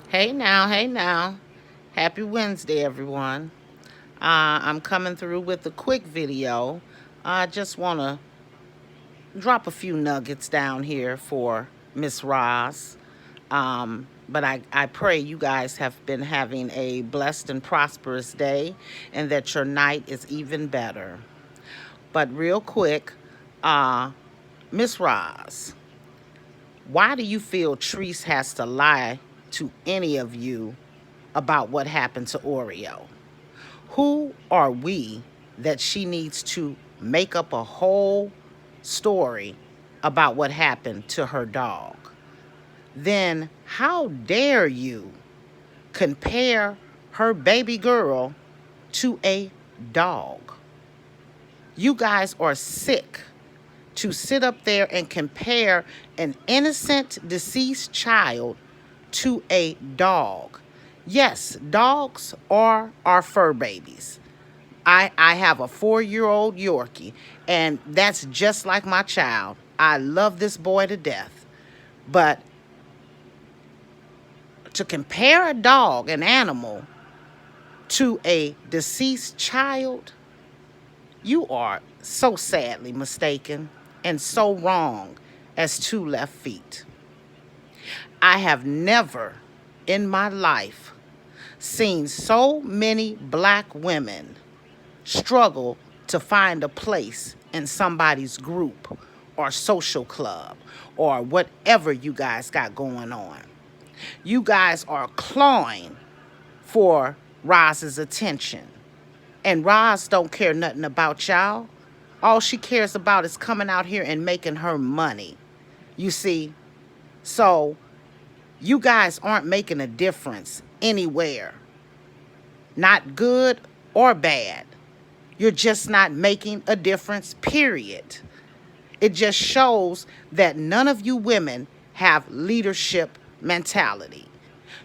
Hey now, hey now. Happy Wednesday, everyone. I'm coming through with a quick video. I just want to drop a few nuggets down here for Miss Roz. But I pray you guys have been having a blessed and prosperous day and that your night is even better. But real quick, uh, Miss Roz, why do you feel Treese has to lie to any of you about what happened to Oreo? Who are we that she needs to make up a whole story about what happened to her dog? Then how dare you compare her baby girl to a dog? You guys are sick to sit up there and compare an innocent deceased child to a dog. Yes, dogs are our fur babies. I have a 4-year-old Yorkie, and that's just like my child. I love this boy to death. But to compare a dog, an animal, to a deceased child, you are so sadly mistaken and so wrong as 2 left feet. I have never in my life seen so many black women struggle to find a place in somebody's group or social club or whatever you guys got going on. You guys are clawing for Roz's attention. And Roz don't care nothing about y'all. All she cares about is coming out here and making her money. You see? So you guys aren't making a difference anywhere. Not good or bad. You're just not making a difference, period. It just shows that none of you women have leadership mentality.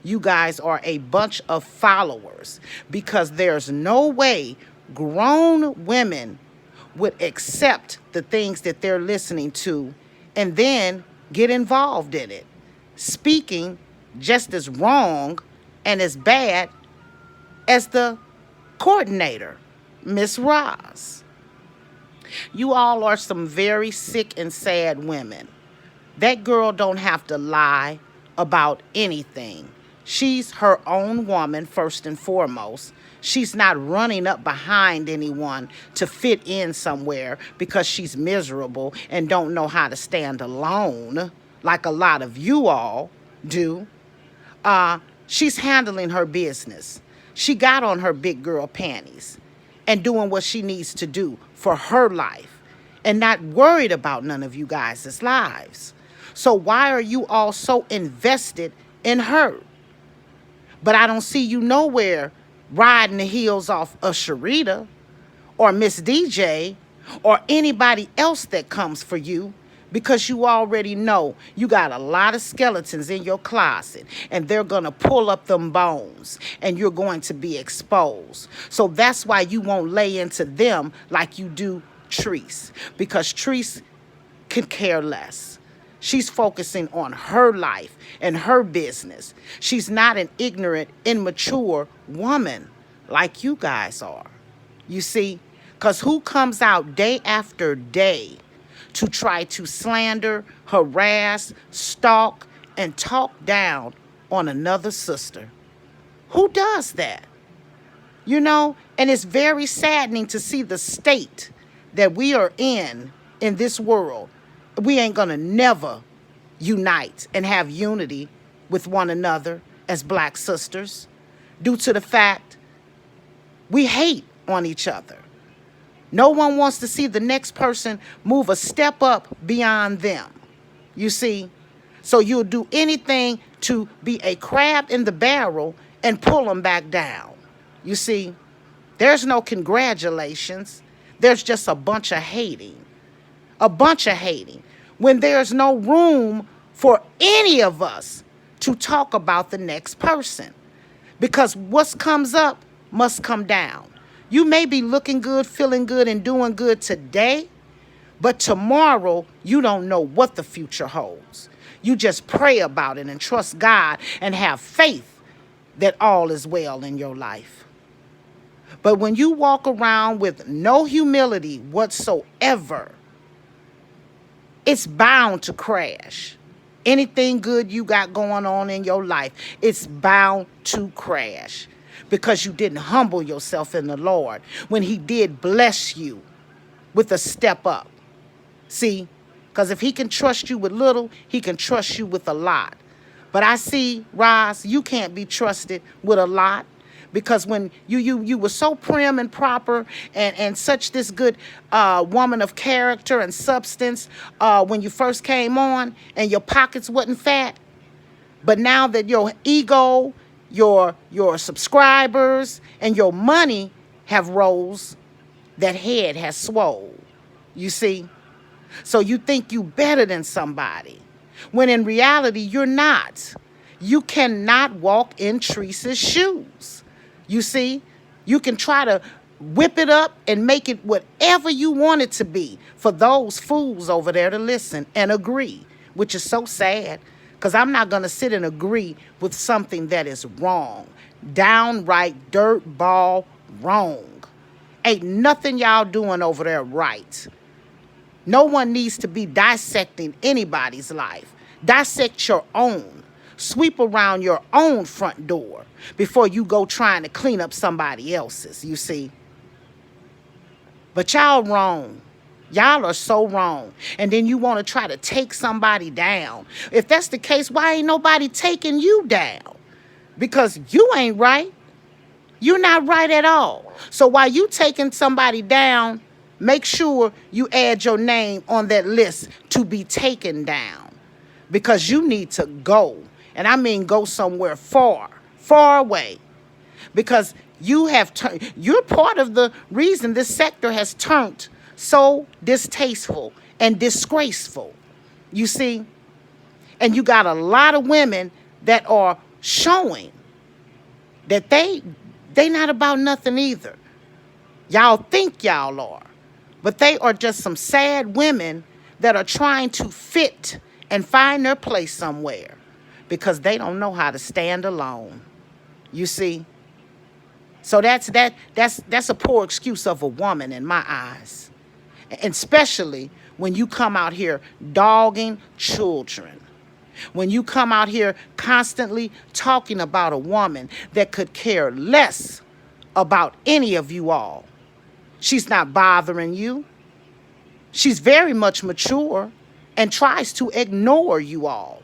You guys are a bunch of followers because there's no way grown women would accept the things that they're listening to and then get involved in it, speaking just as wrong and as bad as the coordinator, Miss Roz. You all are some very sick and sad women. That girl don't have to lie about anything. She's her own woman, first and foremost. She's not running up behind anyone to fit in somewhere because she's miserable and don't know how to stand alone, like a lot of you all do. She's handling her business. She got on her big girl panties and doing what she needs to do for her life and not worried about none of you guys' lives. So why are you all so invested in her? But I don't see you nowhere riding the heels off of Sharita or Miss DJ or anybody else that comes for you because you already know you got a lot of skeletons in your closet and they're going to pull up them bones and you're going to be exposed. So that's why you won't lay into them like you do Treese, because Treese could care less. She's focusing on her life and her business. She's not an ignorant, immature woman like you guys are. You see? Because who comes out day after day to try to slander, harass, stalk, and talk down on another sister? Who does that? You know? And it's very saddening to see the state that we are in this world. We ain't gonna never unite and have unity with one another as black sisters due to the fact we hate on each other. No one wants to see the next person move a step up beyond them. You see? So you'll do anything to be a crab in the barrel and pull them back down. You see? There's no congratulations. There's just a bunch of hating. A bunch of hating. When there's no room for any of us to talk about the next person. Because what comes up must come down. You may be looking good, feeling good, and doing good today, but tomorrow you don't know what the future holds. You just pray about it and trust God and have faith that all is well in your life. But when you walk around with no humility whatsoever, it's bound to crash. Anything good you got going on in your life, it's bound to crash because you didn't humble yourself in the Lord when he did bless you with a step up. See, because if he can trust you with little, he can trust you with a lot. But I see, Roz, you can't be trusted with a lot. Because when you were so prim and proper and such this good woman of character and substance when you first came on and your pockets wasn't fat, but now that your ego, your subscribers, and your money have rose, that head has swole. You see? So you think you better than somebody, when in reality you're not. You cannot walk in Teresa's shoes. You see, you can try to whip it up and make it whatever you want it to be for those fools over there to listen and agree, which is so sad because I'm not going to sit and agree with something that is wrong, downright dirtball wrong. Ain't nothing y'all doing over there right. No one needs to be dissecting anybody's life. Dissect your own. Sweep around your own front door before you go trying to clean up somebody else's, you see. But y'all wrong. Y'all are so wrong. And then you want to try to take somebody down. If that's the case, why ain't nobody taking you down? Because you ain't right. You're not right at all. So while you taking somebody down, make sure you add your name on that list to be taken down. Because you need to go. And I mean go somewhere far, far away. Because you're part of the reason this sector has turned so distasteful and disgraceful. You see? And you got a lot of women that are showing that they not about nothing either. Y'all think y'all are. But they are just some sad women that are trying to fit and find their place somewhere. Because they don't know how to stand alone. You see? So that's a poor excuse of a woman in my eyes. And especially when you come out here dogging children. When you come out here constantly talking about a woman that could care less about any of you all. She's not bothering you. She's very much mature and tries to ignore you all.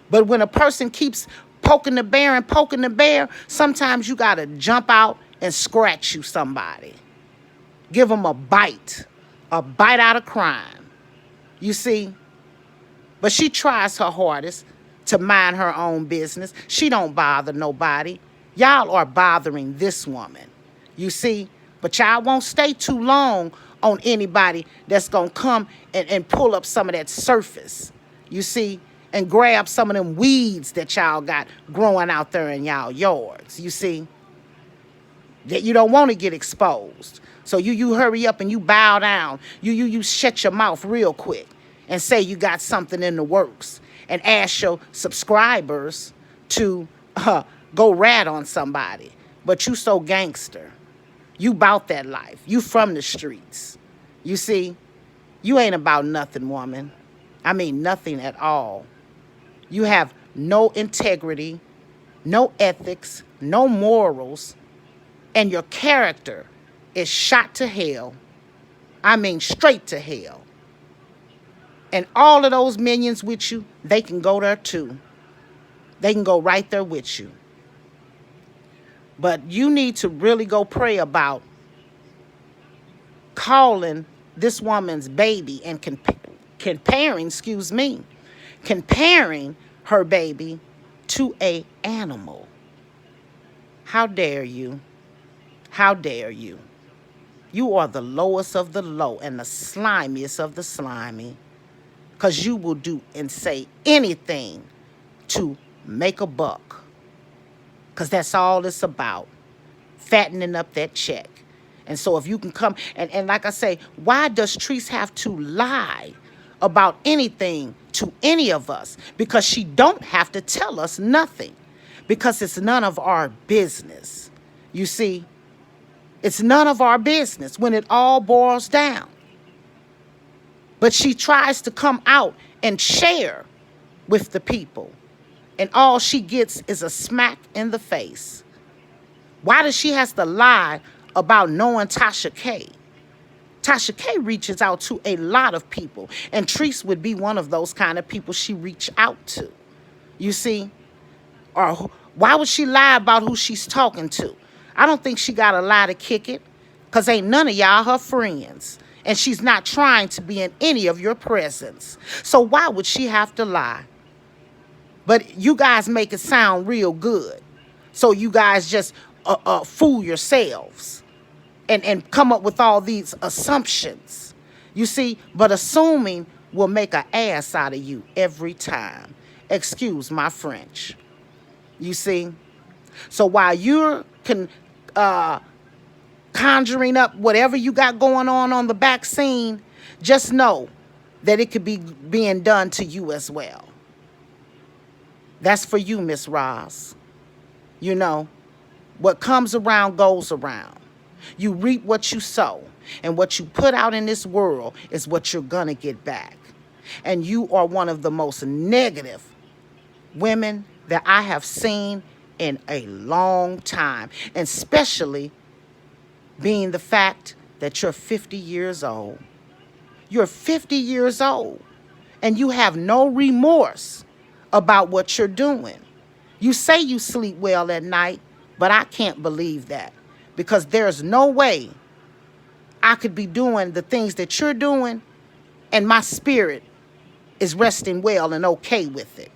But when a person keeps poking the bear, sometimes you got to jump out and scratch you somebody. Give them a bite out of crime. You see? But she tries her hardest to mind her own business. She don't bother nobody. Y'all are bothering this woman. You see? But y'all won't stay too long on anybody that's going to come and pull up some of that surface. You see? And grab some of them weeds that y'all got growing out there in y'all yards. You see? That you don't want to get exposed. So you hurry up and you bow down. You shut your mouth real quick and say you got something in the works. And ask your subscribers to go rat on somebody. But you so gangster. You bout that life. You from the streets. You see? You ain't about nothing, woman. I mean nothing at all. You have no integrity, no ethics, no morals, and your character is shot to hell. I mean straight to hell. And all of those minions with you, they can go there too. They can go right there with you. But you need to really go pray about calling this woman's baby and comparing her baby to an animal. How dare you? How dare you? You are the lowest of the low and the slimiest of the slimy. Because you will do and say anything to make a buck. Because that's all it's about. Fattening up that check. And so if you can come, and like I say, why does Treese have to lie about anything to any of us? Because she don't have to tell us nothing. because it's none of our business. You see, it's none of our business when it all boils down. But she tries to come out and share with the people, and all she gets is a smack in the face. Why does she have to lie about knowing Tasha K? Tasha K reaches out to a lot of people, and Treese would be one of those kind of people she reached out to. You see? Or why would she lie about who she's talking to? I don't think she got a lie to kick it, because ain't none of y'all her friends. And she's not trying to be in any of your presence. So why would she have to lie? But you guys make it sound real good. So you guys just fool yourselves and come up with all these assumptions. You see, but assuming will make an ass out of you every time. Excuse my French. You see? So while you're conjuring up whatever you got going on the back scene, just know that it could be being done to you as well. That's for you, Miss Roz. You know, what comes around goes around. You reap what you sow, and what you put out in this world is what you're gonna get back. And you are one of the most negative women that I have seen in a long time, and especially being the fact that you're 50 years old. You're 50 years old, and you have no remorse about what you're doing. You say you sleep well at night, but I can't believe that, because there's no way I could be doing the things that you're doing and my spirit is resting well and okay with it.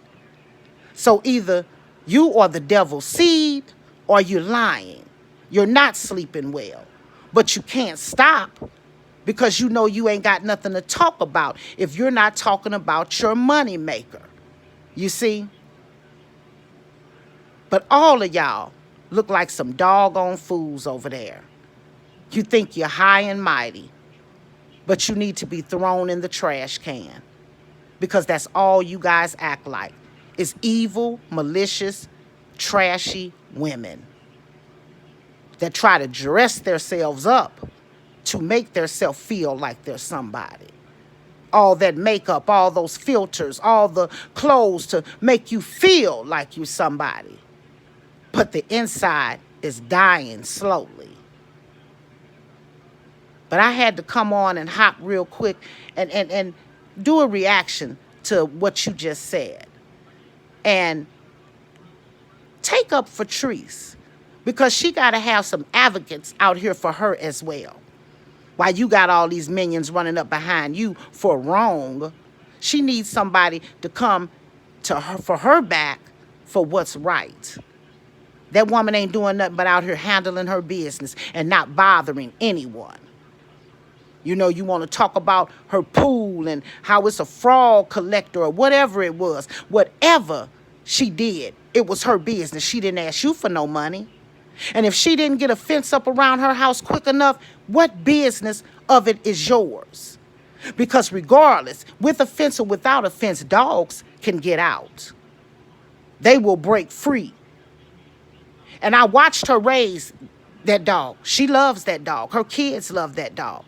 So either you are the devil's seed or you're lying. You're not sleeping well. But you can't stop, because you know you ain't got nothing to talk about if you're not talking about your money maker. You see? But all of y'all look like some doggone fools over there. You think you're high and mighty, but you need to be thrown in the trash can, because that's all you guys act like, is evil, malicious, trashy women that try to dress themselves up to make themselves feel like they're somebody. All that makeup, all those filters, all the clothes to make you feel like you're somebody. But the inside is dying slowly. But I had to come on and hop real quick and do a reaction to what you just said. And take up for Treese, because she got to have some advocates out here for her as well. While you got all these minions running up behind you for wrong, she needs somebody to come to her for her back for what's right. That woman ain't doing nothing but out here handling her business and not bothering anyone. You know, you want to talk about her pool and how it's a fraud collector or whatever it was. Whatever she did, it was her business. She didn't ask you for no money. And if she didn't get a fence up around her house quick enough, what business of it is yours? Because regardless, with a fence or without a fence, dogs can get out. They will break free. And I watched her raise that dog. She loves that dog. Her kids love that dog.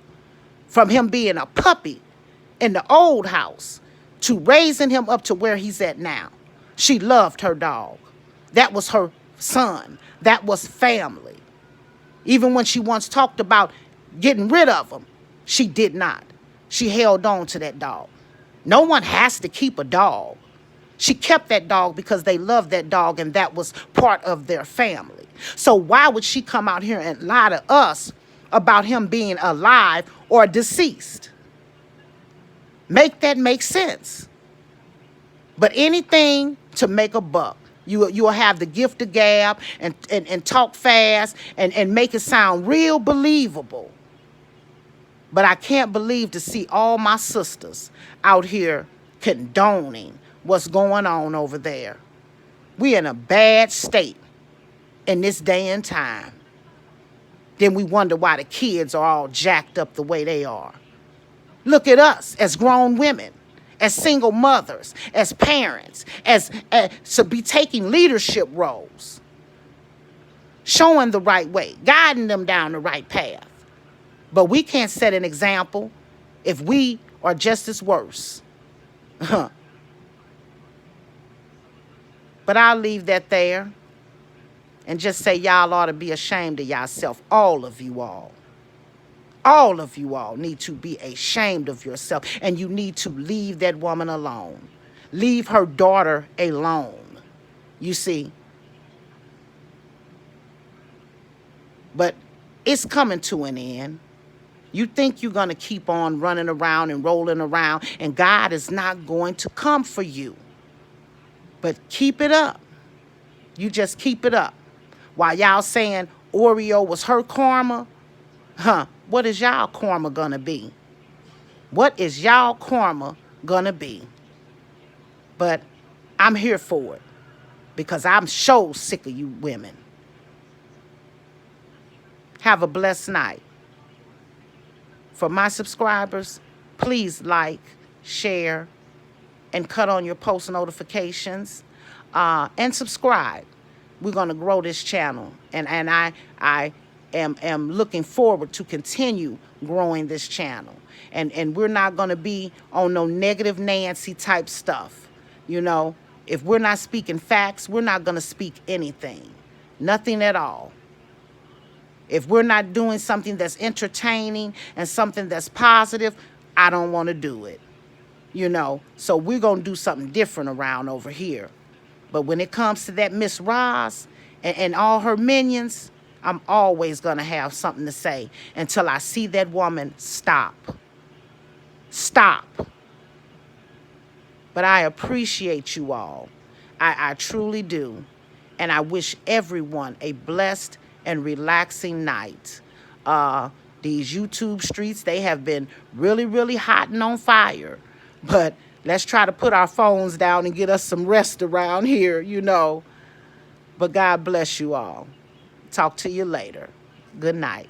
From him being a puppy in the old house to raising him up to where he's at now. She loved her dog. That was her son. That was family. Even when she once talked about getting rid of him, she did not. She held on to that dog. No one has to keep a dog. She kept that dog because they loved that dog, and that was part of their family. So why would she come out here and lie to us about him being alive or deceased? Make that make sense. But anything to make a buck. You'll have the gift of gab and talk fast and make it sound real believable. But I can't believe to see all my sisters out here condoning what's going on over there. We're in a bad state in this day and time. Then we wonder why the kids are all jacked up the way they are. Look at us as grown women, as single mothers, as parents, as to be taking leadership roles, showing the right way, guiding them down the right path. But we can't set an example if we are just as worse. But I'll leave that there and just say y'all ought to be ashamed of yourself, all of you all. All of you all need to be ashamed of yourself, and you need to leave that woman alone. Leave her daughter alone, you see. But it's coming to an end. You think you're going to keep on running around and rolling around, and God is not going to come for you. But keep it up. You just keep it up. While y'all saying Oreo was her karma, what is y'all karma gonna be? What is y'all karma gonna be? But I'm here for it because I'm so sick of you women. Have a blessed night. For my subscribers, please like, share, and cut on your post notifications, and subscribe. We're gonna grow this channel, and I am looking forward to continue growing this channel. And we're not going to be on no negative Nancy type stuff. You know, if we're not speaking facts, we're not going to speak anything. Nothing at all. If we're not doing something that's entertaining and something that's positive, I don't want to do it. You know, so we're going to do something different around over here. But when it comes to that Miss Roz and all her minions, I'm always going to have something to say until I see that woman stop. Stop. But I appreciate you all. I truly do. And I wish everyone a blessed and relaxing night. These YouTube streets, they have been really, really hot and on fire. But let's try to put our phones down and get us some rest around here, you know. But God bless you all. Talk to you later. Good night.